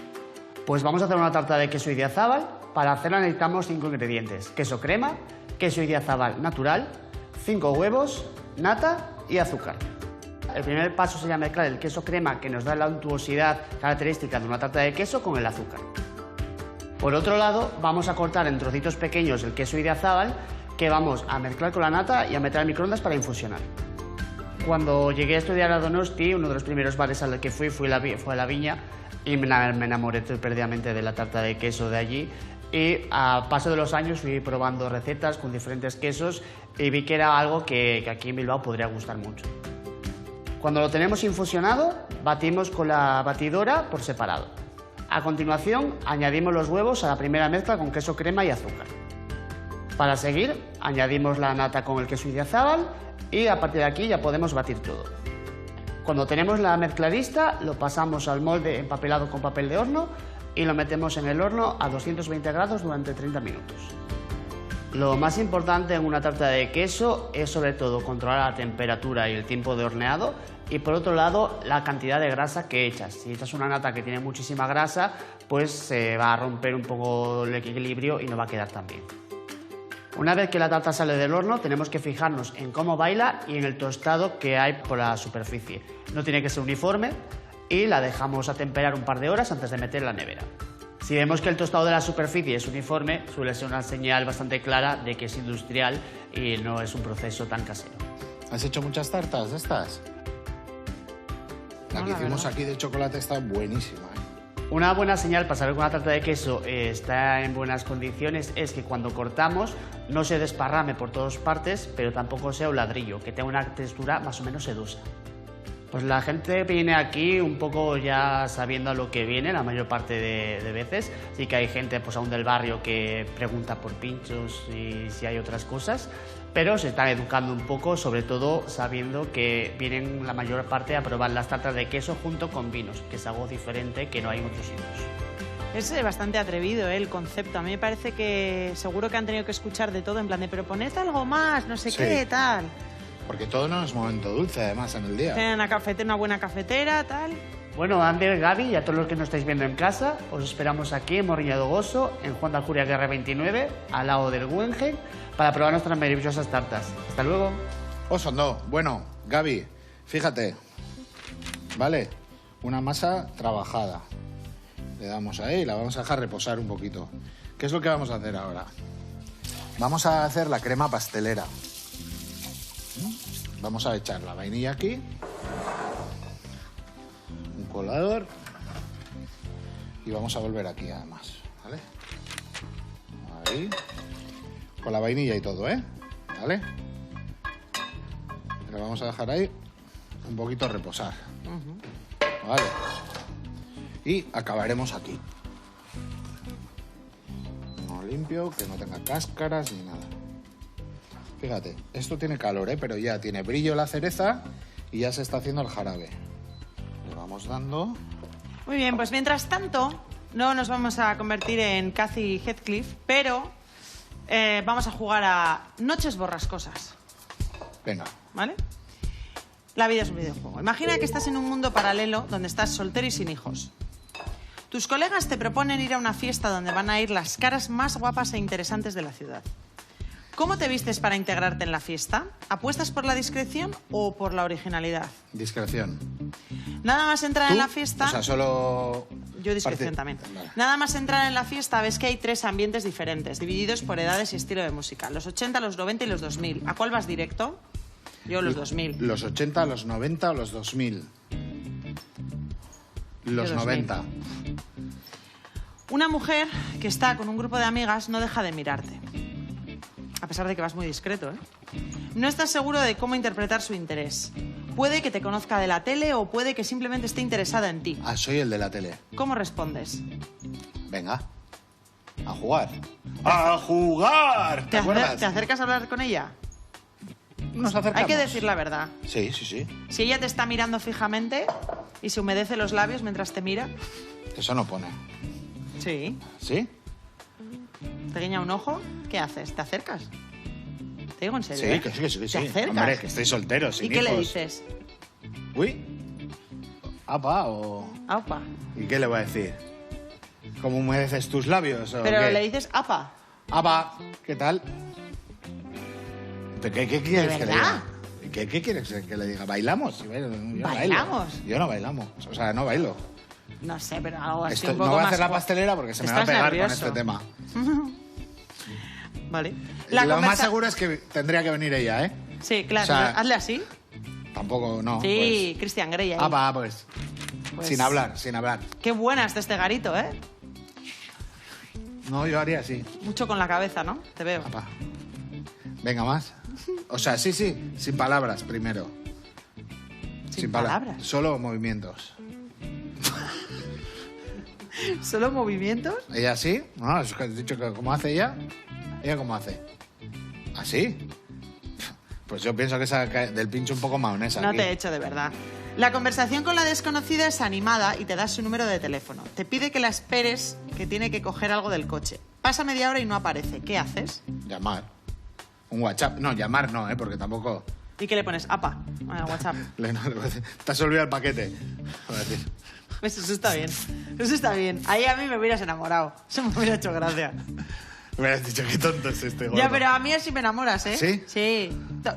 Pues vamos a hacer una tarta de queso idiazábal. Para hacerla necesitamos 5 ingredientes: queso crema, queso idiazábal natural, 5 huevos, nata y azúcar. El primer paso sería mezclar el queso crema, que nos da la untuosidad característica de una tarta de queso, con el azúcar. Por otro lado, vamos a cortar en trocitos pequeños el queso idiazábal, que vamos a mezclar con la nata y a meter al microondas para infusionar. Cuando llegué a estudiar a Donosti, uno de los primeros bares al que fue a la Viña, y me enamoré perdidamente de la tarta de queso de allí. Y a paso de los años fui probando recetas con diferentes quesos y vi que era algo que aquí en Bilbao podría gustar mucho. Cuando lo tenemos infusionado, batimos con la batidora por separado. A continuación, añadimos los huevos a la primera mezcla con queso crema y azúcar. Para seguir, añadimos la nata con el queso idiazábal y a partir de aquí ya podemos batir todo. Cuando tenemos la mezcla lista, lo pasamos al molde empapelado con papel de horno y lo metemos en el horno a 220 grados durante 30 minutos. Lo más importante en una tarta de queso es sobre todo controlar la temperatura y el tiempo de horneado, y por otro lado la cantidad de grasa que echas. Si echas una nata que tiene muchísima grasa, pues se va a romper un poco el equilibrio y no va a quedar tan bien. Una vez que la tarta sale del horno, tenemos que fijarnos en cómo baila y en el tostado que hay por la superficie. No tiene que ser uniforme y la dejamos a temperar un par de horas antes de meter en la nevera. Si vemos que el tostado de la superficie es uniforme, suele ser una señal bastante clara de que es industrial y no es un proceso tan casero. ¿Has hecho muchas tartas de estas? La que hicimos aquí de chocolate está buenísima, ¿eh? Una buena señal para saber que una tarta de queso está en buenas condiciones es que cuando cortamos no se desparrame por todas partes, pero tampoco sea un ladrillo, que tenga una textura más o menos sedosa. Pues la gente viene aquí un poco ya sabiendo a lo que viene la mayor parte de veces. Sí que hay gente pues aún del barrio que pregunta por pinchos y si hay otras cosas, pero se están educando un poco, sobre todo sabiendo que vienen la mayor parte a probar las tartas de queso junto con vinos, que es algo diferente que no hay en otros sitios. Es bastante atrevido, el concepto. A mí me parece que seguro que han tenido que escuchar de todo, en plan de, pero poned algo más, no sé qué, tal. Porque todo no es momento dulce, además, en el día. Tienen una buena cafetera, tal. Bueno, Ander, Gaby y a todos los que nos estáis viendo en casa, os esperamos aquí en Morriña do Goso, en Juan de Acuria Guerra 29, al lado del Guggenheim, para probar nuestras maravillosas tartas. Hasta luego. Osondo, bueno, Gaby, fíjate, ¿vale? Una masa trabajada. Le damos ahí y la vamos a dejar reposar un poquito. ¿Qué es lo que vamos a hacer ahora? Vamos a hacer la crema pastelera. Vamos a echar la vainilla aquí, un colador y vamos a volver aquí además, ¿vale? Ahí, con la vainilla y todo, ¿eh? ¿Vale? Lo vamos a dejar ahí un poquito reposar, ¿vale? Y acabaremos aquí. No limpio, que no tenga cáscaras ni nada. Fíjate, esto tiene calor, ¿eh? Pero ya tiene brillo la cereza y ya se está haciendo el jarabe. Le vamos dando... Muy bien, pues mientras tanto, no nos vamos a convertir en Cathy y Heathcliff, pero vamos a jugar a Noches Borrascosas. Venga. ¿Vale? La vida es un videojuego. Imagina que estás en un mundo paralelo donde estás soltero y sin hijos. Tus colegas te proponen ir a una fiesta donde van a ir las caras más guapas e interesantes de la ciudad. ¿Cómo te vistes para integrarte en la fiesta? ¿Apuestas por la discreción o por la originalidad? Discreción. Nada más entrar ¿Tú? en la fiesta... O sea, solo... Yo discreción también. Vale. Nada más entrar en la fiesta ves que hay 3 ambientes diferentes, divididos por edades y estilo de música. Los 80, los 90 y los 2000. ¿A cuál vas directo? Yo los 2000. Los 80, los 90 o los 2000. Los 90. Una mujer que está con un grupo de amigas no deja de mirarte. A pesar de que vas muy discreto, ¿eh? No estás seguro de cómo interpretar su interés. Puede que te conozca de la tele o puede que simplemente esté interesada en ti. Ah, soy el de la tele. ¿Cómo respondes? Venga. A jugar. ¡A jugar! ¿Te acuerdas? ¿Te acercas a hablar con ella? Nos acercamos. Hay que decir la verdad. Sí, sí, sí. Si ella te está mirando fijamente y se humedece los labios mientras te mira... Eso no pone. Sí. ¿Sí? ¿Te guiña un ojo? ¿Qué haces? ¿Te acercas? Te digo en serio, Sí, ¿eh? que sí, que sí. ¿Te acercas? Hombre, que estoy soltero, sin ¿Y qué le hijos. dices? Uy. ¿Apa o...? Aupa. ¿Y qué le voy a decir? ¿Cómo humedeces tus labios o Pero qué? le dices apa. Apa, ¿qué tal? ¿Qué quieres que le verdad? diga? ¿Qué quieres que le diga? ¿Bailamos? Yo no ¿Bailamos? bailo. Yo no bailamos. O sea, no bailo. No sé, pero algo así Esto, un poco no voy a más hacer la guapo. pastelera porque se me va a Estás pegar nervioso. con este tema. Vale. Lo más seguro es que tendría que venir ella, ¿eh? Sí, claro. O sea, Hazle así. Tampoco, no. Sí, Christian Grey ahí. Pues. Apa, pues. Pues- Sin hablar, sin hablar. Qué buena está este garito, ¿eh? No, yo haría así. Mucho con la cabeza, ¿no? Te veo. Apa. Venga, más. O sea, sí, sin palabras primero. Sin palabras. Solo movimientos. ¿Solo movimientos? ¿Ella sí? No, es que has dicho que ¿cómo hace ella? ¿Ella cómo hace? ¿Así? Pues yo pienso que esa del pincho un poco maonesa. No aquí. te he hecho de verdad. La conversación con la desconocida es animada y te da su número de teléfono. Te pide que la esperes, que tiene que coger algo del coche. Pasa media hora y no aparece. ¿Qué haces? Llamar. Un WhatsApp. No, llamar no, porque tampoco... ¿Y qué le pones? Apa. Bueno, WhatsApp. Te has olvidado el paquete. Voy a decir. ¿Ves? Eso está bien. Eso está bien. Ahí a mí me hubieras enamorado. Eso me hubiera hecho gracia. Me hubieras dicho qué tonto es este gordo. Ya, pero a mí así me enamoras, ¿eh? ¿Sí? Sí.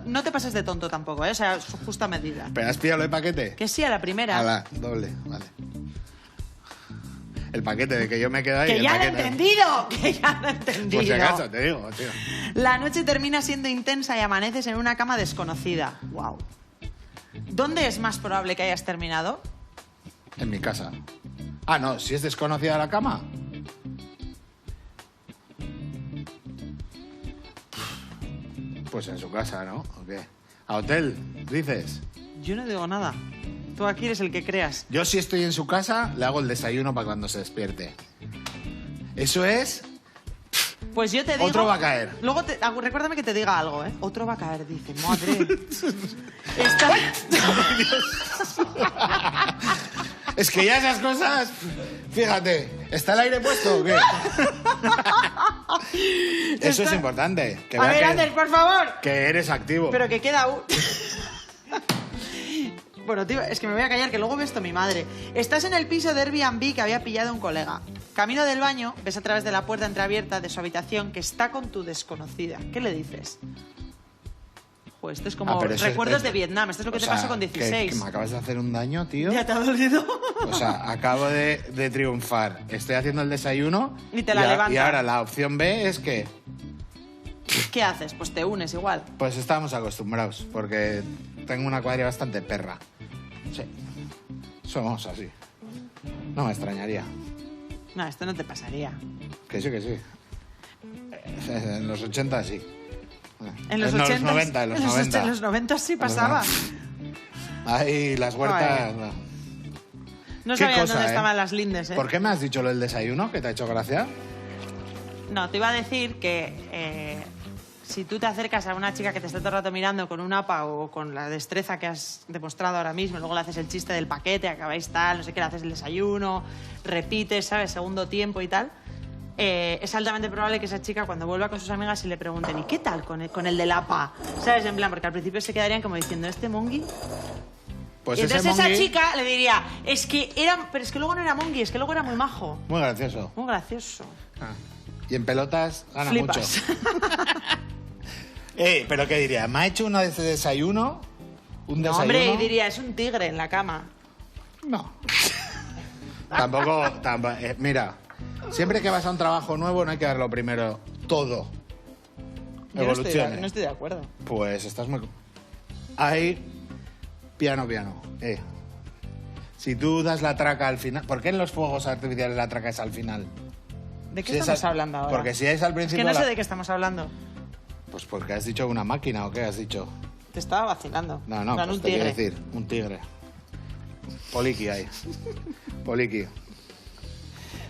No te pases de tonto tampoco, ¿eh? O sea, su justa medida. ¿Pero has pillado el paquete? Que sí, a la primera. A la doble, vale. el paquete de que yo me quedo ahí. ¡Que el ya lo he paquete. entendido! ¡Que ya lo he entendido! Por si acaso, te digo, tío. La noche termina siendo intensa y amaneces en una cama desconocida. ¡Wow! ¿Dónde es más probable que hayas terminado? En mi casa. Ah, no, si es desconocida la cama. Pues en su casa, ¿no? ¿O qué? ¿A hotel, dices? Yo no digo nada. Tú aquí eres el que creas. Yo si estoy en su casa, le hago el desayuno para cuando se despierte. Eso es... Pues yo te digo... Otro va a caer. Luego, recuérdame que te diga algo, ¿eh? Otro va a caer, dice. Madre. Está... Es que ya esas cosas... Fíjate, ¿está el aire puesto o qué? Eso es importante. Que A vea ver, que- Ander, por favor. Que eres activo. Pero que queda un... Bueno, tío, es que me voy a callar, que luego ve esto mi madre. Estás en el piso de Airbnb que había pillado un colega. Camino del baño, ves a través de la puerta entreabierta de su habitación que está con tu desconocida. ¿Qué le dices? Pues esto es como pero eso recuerdos de Vietnam. Esto es lo que o te sea, pasó con 16. Que me acabas de hacer un daño, tío. ¿Ya te ha dolido? O sea, acabo de triunfar. Estoy haciendo el desayuno. Y te la levantan. Y ahora la opción B es que... ¿Qué haces? Pues te unes igual. Pues estamos acostumbrados, porque tengo una cuadrilla bastante perra. Sí. Somos así. No me extrañaría. No, esto no te pasaría. Que sí, que sí. En los 80 sí. En los 80, los 90, en los 90. En los 90 sí pasaba. Ahí las huertas... Joder. no. No Qué sabían cosa, dónde ¿eh? estaban las lindes, ¿eh? ¿Por qué me has dicho lo del desayuno? ¿Que te ha hecho gracia? No, te iba a decir que si tú te acercas a una chica que te está todo el rato mirando con un APA o con la destreza que has demostrado ahora mismo, luego le haces el chiste del paquete, acabáis tal, no sé qué, le haces el desayuno, repites, ¿sabes? Segundo tiempo y tal, es altamente probable que esa chica cuando vuelva con sus amigas y le pregunten ¿y qué tal con el del APA? ¿Sabes? En plan, porque al principio se quedarían como diciendo ¿este mongi? Pues Y ese entonces esa mongi- chica le diría es que era... Pero es que luego no era mongi, es que luego era muy majo. Muy gracioso. Muy gracioso. Ah. Y en pelotas gana Flipas. mucho. ¿Pero qué diría? ¿Me ha hecho uno de ese desayuno? ¿Un No, desayuno? hombre, y diría, es un tigre en la cama. No. Tampoco... mira, siempre que vas a un trabajo nuevo no hay que darlo primero todo. Yo Evoluciones. no estoy de acuerdo. Pues estás muy... Ahí, piano. Si tú das la traca al final... ¿Por qué en los fuegos artificiales la traca es al final? ¿De qué Si es estamos al- hablando ahora? Porque si es al Es principio... que no sé la- de qué estamos hablando. Pues porque has dicho una máquina o qué has dicho. Te estaba vacilando. No, En plan, pues un te quiero tigre. decir, un tigre. Poliqui ahí. Poliqui.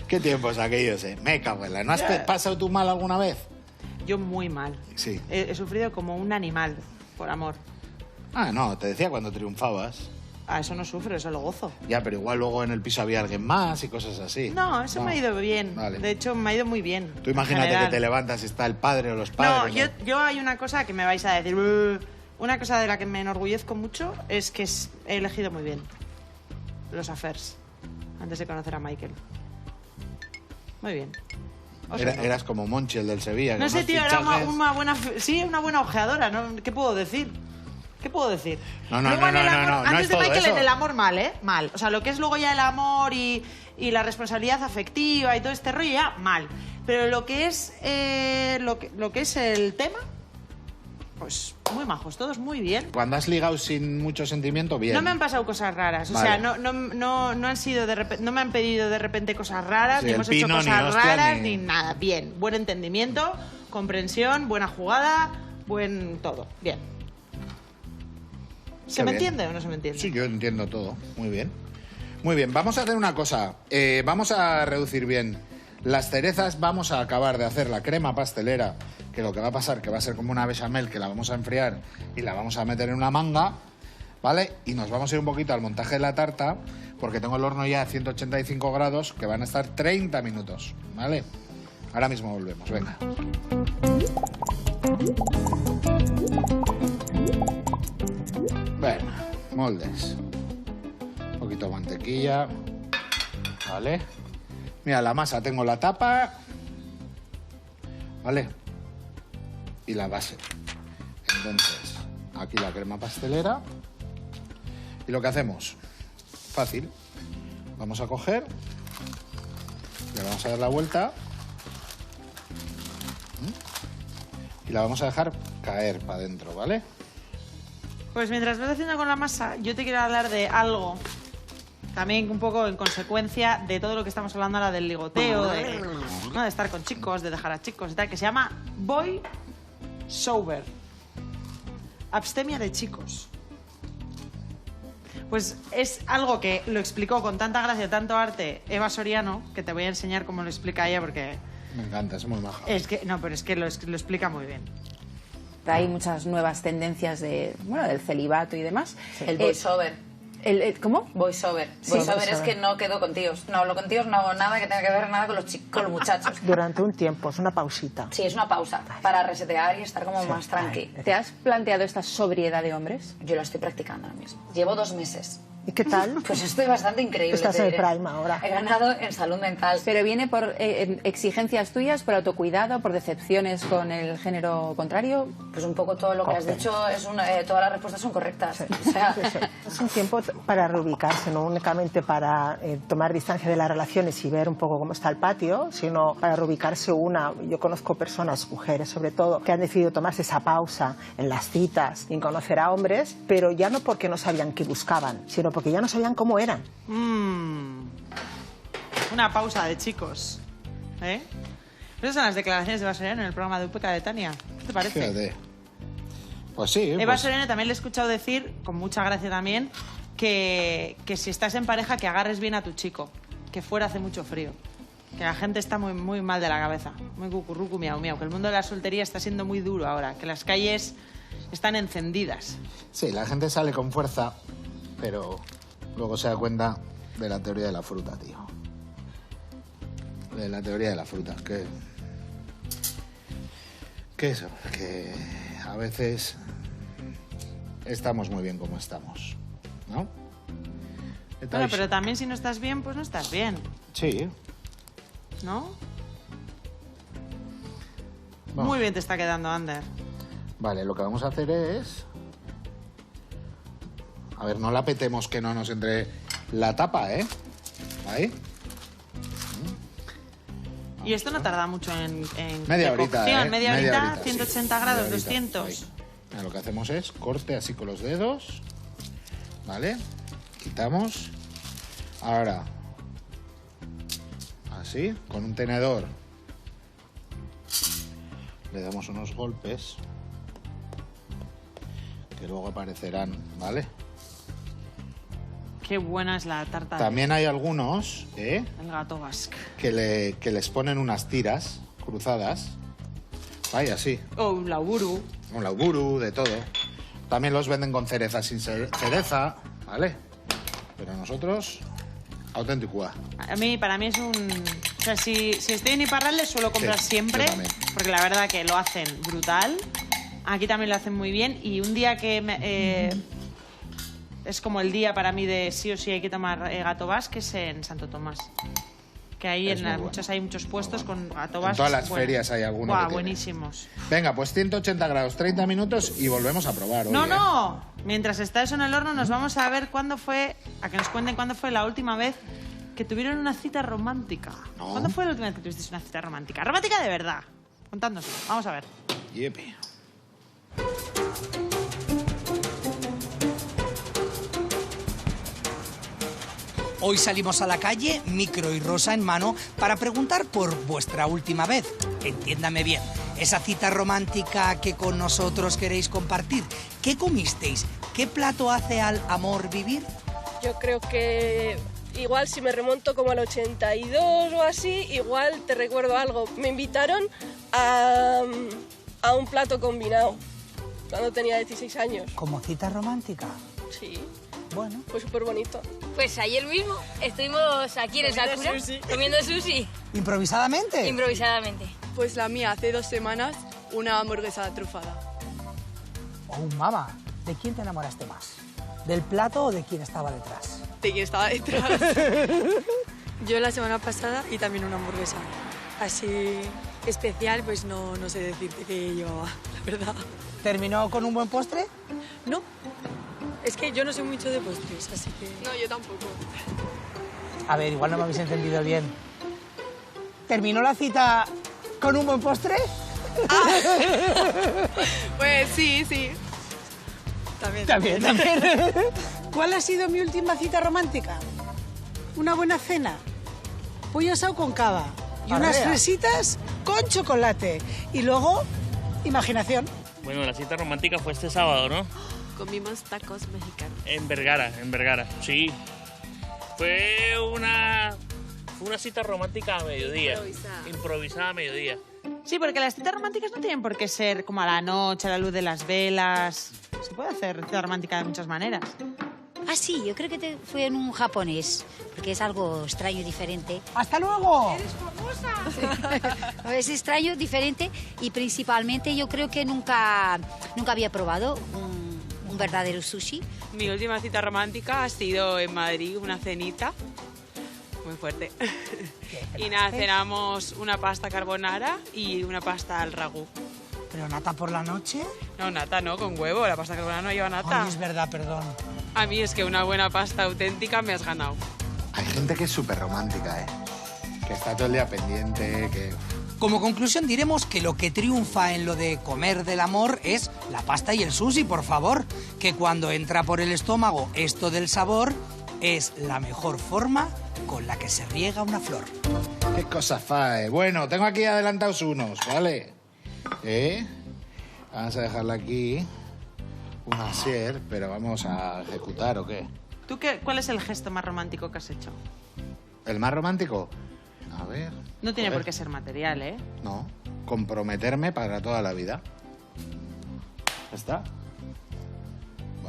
Qué tiempos aquellos, eh. Me cago en la... ¿No has pasado tú mal alguna vez? Yo muy mal. Sí. He sufrido como un animal, por amor. Ah, no, te decía cuando triunfabas. Ah, eso no sufro, eso lo gozo. Ya, pero igual luego en el piso había alguien más y cosas así. No, eso me ha ido bien. Vale. De hecho, me ha ido muy bien. Tú imagínate en que general. te levantas y está el padre o los No, padres. yo hay una cosa que me vais a decir. "Buh". Una cosa de la que me enorgullezco mucho es que he elegido muy bien los affairs antes de conocer a Michael. Muy bien. O sea, no. Eras como Monchi, el del Sevilla. No que sé, unos tío, era fichajes- una buena... Sí, una buena ojeadora, ¿no? ¿Qué puedo decir? ¿Qué puedo decir? No, no, Luego no, en el no, amor- no, no Antes es de todo Michael, eso. en el amor mal, ¿eh? Mal. O sea, lo que es luego ya el amor y la responsabilidad afectiva y todo este rollo, ya mal. Pero lo que es, lo que es el tema, pues muy majos, todos muy bien. Cuando has ligado sin mucho sentimiento, bien. No me han pasado cosas raras, o Vale. sea, no han sido de repente, no me han pedido de repente cosas raras, Sí, ni el hemos hecho pino, ni cosas hostias, raras, ni- ni nada. Bien, buen entendimiento, comprensión, buena jugada, buen todo. Bien. ¿Se Qué me bien. entiende o no se me entiende? Sí, yo entiendo todo. Muy bien. Muy bien, vamos a hacer una cosa. Vamos a reducir bien las cerezas. Vamos a acabar de hacer la crema pastelera, que lo que va a pasar que va a ser como una bechamel que la vamos a enfriar y la vamos a meter en una manga, ¿vale? Y nos vamos a ir un poquito al montaje de la tarta, porque tengo el horno ya a 185 grados, que van a estar 30 minutos, ¿vale? Ahora mismo volvemos, venga. Bueno, moldes. Un poquito de mantequilla. Vale. Mira, la masa, tengo la tapa. Vale. Y la base. Entonces, aquí la crema pastelera. Y lo que hacemos, fácil. Vamos a coger Le vamos a dar la vuelta. Y la vamos a dejar caer para adentro, ¿vale? Pues mientras vas haciendo con la masa, yo te quiero hablar de algo, también un poco en consecuencia de todo lo que estamos hablando ahora del ligoteo, de estar con chicos, de dejar a chicos y tal, que se llama Boy Sober. Abstemia de chicos. Pues es algo que lo explicó con tanta gracia, tanto arte, Eva Soriano, que te voy a enseñar cómo lo explica ella porque... Me encanta, es muy maja. Es que, no, pero es que lo explica muy bien. Hay muchas nuevas tendencias de, bueno, del celibato y demás. El voiceover. ¿Cómo? Voiceover. Voiceover es que no quedo con tíos. No hablo con tíos, no hago nada que tenga que ver nada con los muchachos. Durante un tiempo, es una pausita. Sí, es una pausa para resetear y estar como más tranqui. ¿Te has planteado esta sobriedad de hombres? Yo la estoy practicando ahora mismo. Llevo 2 meses. ¿Y qué tal? Pues estoy bastante increíble. Estás en el prime ahora. He ganado en salud mental. ¿Pero viene por exigencias tuyas, por autocuidado, por decepciones con el género contrario? Pues un poco todo lo que has dicho, todas las respuestas son correctas. Sí. O sea... Es un tiempo para reubicarse, no únicamente para tomar distancia de las relaciones y ver un poco cómo está el patio, sino para reubicarse yo conozco personas, mujeres sobre todo, que han decidido tomarse esa pausa en las citas, en conocer a hombres, pero ya no porque no sabían qué buscaban, sino porque ya no sabían cómo eran. Una pausa de chicos. ¿Eh? Esas son las declaraciones de Eva Soriano en el programa de Úpeca de Tania. ¿Qué te parece? Fíjate. Pues sí. Eva Soriano también le he escuchado decir, con mucha gracia también, que si estás en pareja, que agarres bien a tu chico. Que fuera hace mucho frío. Que la gente está muy, muy mal de la cabeza. Muy cucurrucu, miau, miau. Que el mundo de la soltería está siendo muy duro ahora. Que las calles están encendidas. Sí, la gente sale con fuerza, pero luego se da cuenta de la teoría de la fruta, tío. De la teoría de la fruta. Que eso, que a veces estamos muy bien como estamos, ¿no? Bueno, pero también si no estás bien, pues no estás bien. Sí. ¿No? Vamos. Muy bien te está quedando, Ander. Vale, lo que vamos a hacer es... A ver, no la petemos que no nos entre la tapa, ¿eh? Ahí. Y esto no tarda mucho en media horita, cocción. ¿eh? Media horita, sí. 180 grados, Media horita, 200. ahí. Lo que hacemos es corte así con los dedos, ¿vale? Quitamos. Ahora, así, con un tenedor, le damos unos golpes que luego aparecerán, ¿vale? Qué buena es la tarta. También hay algunos, El gato basque. que les ponen unas tiras cruzadas. Ahí, así. O un lauburu. Un lauburu, de todo. También los venden con cereza sin cereza, ¿vale? Pero nosotros, auténtico. Para mí es un... O sea, si estoy en Iparralde suelo comprar siempre, porque la verdad que lo hacen brutal. Aquí también lo hacen muy bien. Y un día que... es como el día para mí de sí o sí hay que tomar gato basque, es en Santo Tomás. Que ahí hay muchos puestos con gato basque. En todas las ferias hay algunos. Guau, buenísimos. Venga, pues 180 grados, 30 minutos y volvemos a probar. No. Mientras está eso en el horno nos vamos a ver a que nos cuenten cuándo fue la última vez que tuvieron una cita romántica. No. ¿Cuándo fue la última vez que tuvisteis una cita romántica? Romántica de verdad. Contádnoslo. Vamos a ver. Yepi. Hoy salimos a la calle, micro y rosa en mano, para preguntar por vuestra última vez. Entiéndame bien, esa cita romántica que con nosotros queréis compartir. ¿Qué comisteis? ¿Qué plato hace al amor vivir? Yo creo que igual si me remonto como al 82 o así, igual te recuerdo algo. Me invitaron a un plato combinado cuando tenía 16 años. ¿Como cita romántica? Sí. Bueno. Fue súper bonito. Pues ayer mismo estuvimos aquí en el Sakura comiendo sushi. ¿Improvisadamente? Improvisadamente. Pues la mía hace 2 semanas, una hamburguesa trufada. Oh, mamá, ¿de quién te enamoraste más? ¿Del plato o de quién estaba detrás? De quién estaba detrás. Yo la semana pasada y también una hamburguesa. Así especial, pues no sé decirte qué llevaba, la verdad. ¿Terminó con un buen postre? No. Es que yo no soy mucho de postres, así que... No, yo tampoco. A ver, igual no me habéis entendido bien. ¿Terminó la cita con un buen postre? Pues sí. También. ¿Cuál ha sido mi última cita romántica? Una buena cena, pollo asado con cava y unas Arrea. fresitas con chocolate. Y luego, imaginación. Bueno, la cita romántica fue este sábado, ¿no? Comimos tacos mexicanos. En Vergara, sí. Fue una cita romántica a mediodía. Improvisada a mediodía. Sí, porque las citas románticas no tienen por qué ser como a la noche, a la luz de las velas. Se puede hacer cita romántica de muchas maneras. Ah, sí, yo creo que fue en un japonés, porque es algo extraño y diferente. ¡Hasta luego! ¡Eres famosa! Es extraño, diferente y principalmente yo creo que nunca había probado un verdadero sushi. Mi última cita romántica ha sido en Madrid, una cenita. Muy fuerte. Y nada, cenamos una pasta carbonara y una pasta al ragú. ¿Pero nata por la noche? No, nata no, con huevo. La pasta carbonara no lleva nata. Ay, es verdad, perdón. A mí es que una buena pasta auténtica me has ganado. Hay gente que es súper romántica, ¿eh? Que está todo el día pendiente, que... Como conclusión diremos que lo que triunfa en lo de comer del amor es la pasta y el sushi, por favor. Que cuando entra por el estómago esto del sabor es la mejor forma con la que se riega una flor. Qué cosa fae. Bueno, tengo aquí adelantados unos, ¿vale? Vamos a dejarla aquí. Una asier, pero vamos a ejecutar, ¿o qué? ¿Tú cuál es el gesto más romántico que has hecho? ¿El más romántico? A ver... No tiene por qué ser material, ¿eh? No. Comprometerme para toda la vida. ¿Ya está?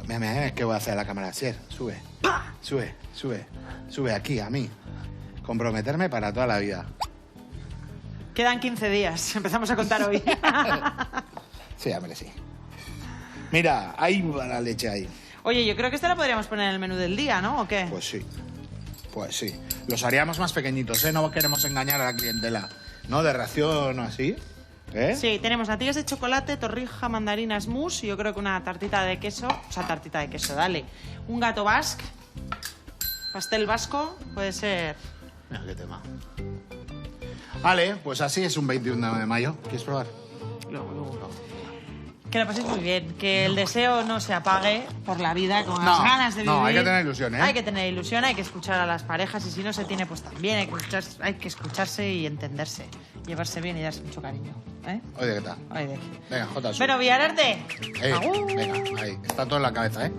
Mira, ¿qué voy a hacer a la cámara? Asier, sube. ¡Pah! Sube aquí, a mí. Comprometerme para toda la vida. Quedan 15 días. Empezamos a contar hoy. Sí, hombre, sí. Mira, ahí va la leche ahí. Oye, yo creo que esta la podríamos poner en el menú del día, ¿no? ¿O qué? Pues sí. Los haríamos más pequeñitos, ¿eh? No queremos engañar a la clientela. ¿No? De ración o así. ¿Eh? Sí, tenemos natillas de chocolate, torrija, mandarinas, mousse y yo creo que una tartita de queso. O sea, tartita de queso, dale. Un gato basque. Pastel vasco, puede ser... Mira qué tema. Vale, pues así es un 21 de mayo. ¿Quieres probar? Luego. Que lo paséis muy bien, que el deseo no se apague por la vida con las ganas de vivir. No, hay que tener ilusión, ¿eh? Hay que tener ilusión, hay que escuchar a las parejas y si no se tiene, pues también hay que escucharse y entenderse, llevarse bien y darse mucho cariño, ¿eh? Oye, ¿qué tal? Oye. Venga, Jota. Pero Villararte. Venga, ahí. Está todo en la cabeza, ¿eh?